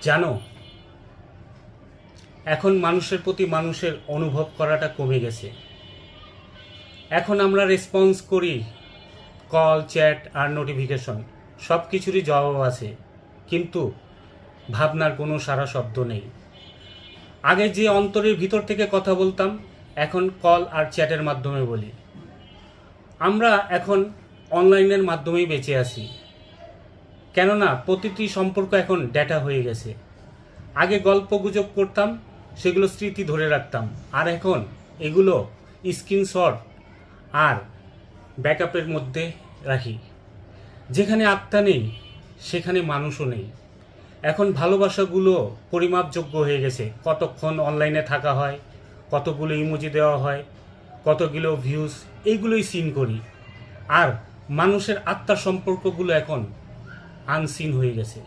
জানো, এখন মানুষের প্রতি মানুষের অনুভব করাটা কমে গেছে। এখন আমরা রেসপন্স করি কল, চ্যাট আর নোটিফিকেশন, সব কিছুরই জবাব আছে, কিন্তু ভাবনার কোনো সারা শব্দ নেই। আগে যে অন্তরের ভিতর থেকে কথা বলতাম, এখন কল আর চ্যাটের মাধ্যমে বলি। আমরা এখন অনলাইনের মাধ্যমেই বেঁচে আছি, কেননা প্রতিটি সম্পর্ক এখন ডেটা হয়ে গেছে। আগে গল্প গুজব করতাম, সেগুলো স্মৃতি ধরে রাখতাম, আর এখন এগুলো স্ক্রিনশট আর ব্যাকআপের মধ্যে রাখি। যেখানে আত্মা নেই সেখানে মানুষও নেই। এখন ভালোবাসাগুলো পরিমাপযোগ্য হয়ে গেছে, কতক্ষণ অনলাইনে থাকা হয়, কতগুলো ইমোজি দেওয়া হয়, কতগুলো ভিউজ, এইগুলোই সিন করি। আর মানুষের আত্মার সম্পর্কগুলো এখন আনসিন হয়ে গেছে।